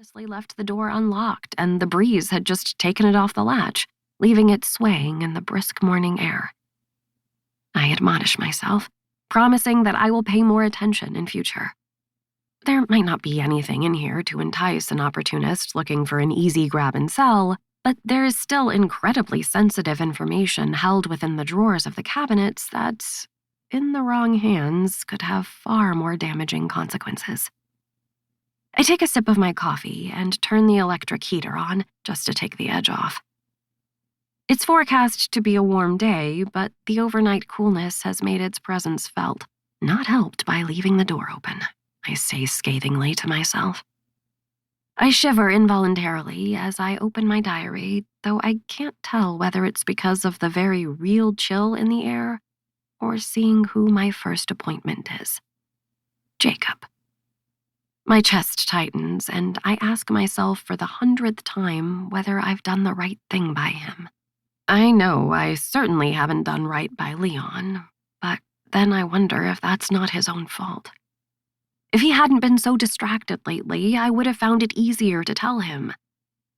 carelessly left the door unlocked, and the breeze had just taken it off the latch, leaving it swaying in the brisk morning air. I admonish myself, promising that I will pay more attention in future. There might not be anything in here to entice an opportunist looking for an easy grab and sell, but there is still incredibly sensitive information held within the drawers of the cabinets that, in the wrong hands, could have far more damaging consequences. I take a sip of my coffee and turn the electric heater on just to take the edge off. It's forecast to be a warm day, but the overnight coolness has made its presence felt, not helped by leaving the door open, I say scathingly to myself. I shiver involuntarily as I open my diary, though I can't tell whether it's because of the very real chill in the air or seeing who my first appointment is. Jacob. My chest tightens, and I ask myself for the 100th time whether I've done the right thing by him. I know I certainly haven't done right by Leon, but then I wonder if that's not his own fault. If he hadn't been so distracted lately, I would have found it easier to tell him.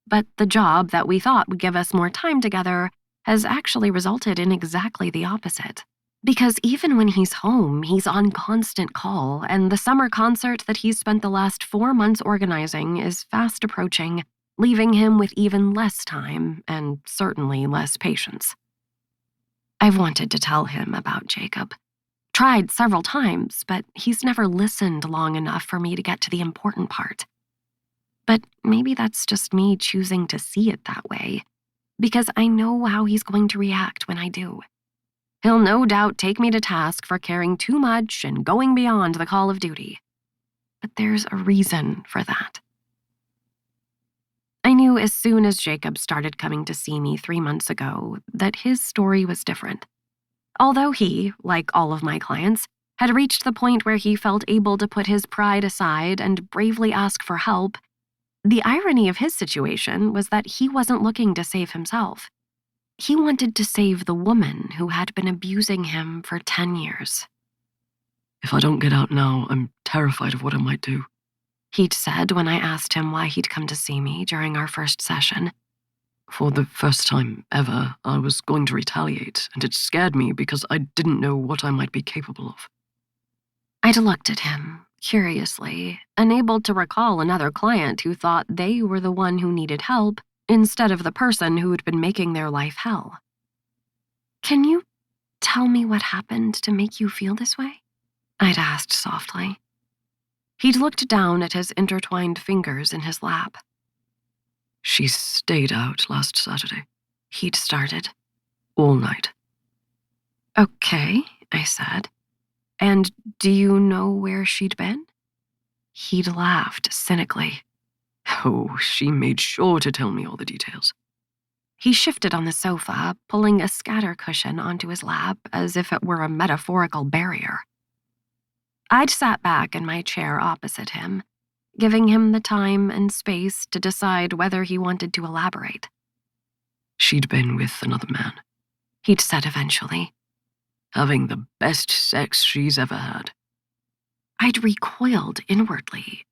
But the job that we thought would give us more time together has actually resulted in exactly the opposite. Because even when he's home, he's on constant call, and the summer concert that he's spent the last 4 months organizing is fast approaching, leaving him with even less time and certainly less patience. I've wanted to tell him about Jacob. Tried several times, but he's never listened long enough for me to get to the important part. But maybe that's just me choosing to see it that way, because I know how he's going to react when I do. He'll no doubt take me to task for caring too much and going beyond the call of duty. But there's a reason for that. I knew as soon as Jacob started coming to see me 3 months ago that his story was different. Although he, like all of my clients, had reached the point where he felt able to put his pride aside and bravely ask for help, the irony of his situation was that he wasn't looking to save himself. He wanted to save the woman who had been abusing him for 10 years. "If I don't get out now, I'm terrified of what I might do," he'd said when I asked him why he'd come to see me during our first session. For the first time ever, I was going to retaliate, and it scared me because I didn't know what I might be capable of. I'd looked at him, curiously, unable to recall another client who thought they were the one who needed help instead of the person who had been making their life hell. "Can you tell me what happened to make you feel this way?" I'd asked softly. He'd looked down at his intertwined fingers in his lap. "She stayed out last Saturday." He'd started. "All night." "Okay," I said. "And do you know where she'd been?" He'd laughed cynically. "Oh, she made sure to tell me all the details." He shifted on the sofa, pulling a scatter cushion onto his lap as if it were a metaphorical barrier. I'd sat back in my chair opposite him, giving him the time and space to decide whether he wanted to elaborate. "She'd been with another man," he'd said eventually. "Having the best sex she's ever had." I'd recoiled inwardly,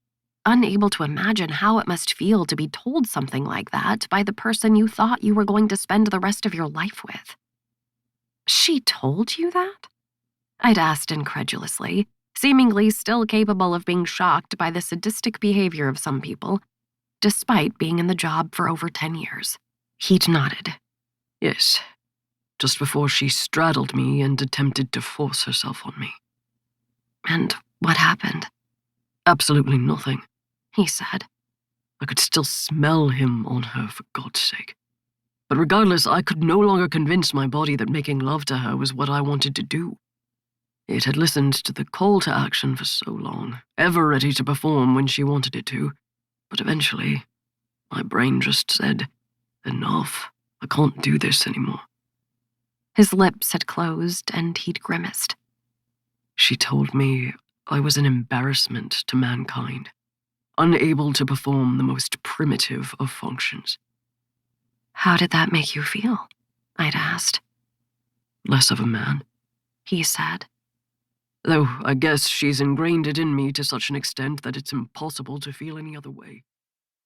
unable to imagine how it must feel to be told something like that by the person you thought you were going to spend the rest of your life with. "She told you that?" I'd asked incredulously, seemingly still capable of being shocked by the sadistic behavior of some people, despite being in the job for over 10 years. He'd nodded. "Yes, just before she straddled me and attempted to force herself on me." "And what happened?" "Absolutely nothing," he said. I could still smell him on her, for God's sake. But regardless, I could no longer convince my body that making love to her was what I wanted to do. It had listened to the call to action for so long, ever ready to perform when she wanted it to. But eventually, my brain just said, "Enough. I can't do this anymore." His lips had closed and he'd grimaced. She told me I was an embarrassment to mankind, unable to perform the most primitive of functions. "How did that make you feel?" I'd asked. "Less of a man," he said. "Though I guess she's ingrained it in me to such an extent that it's impossible to feel any other way."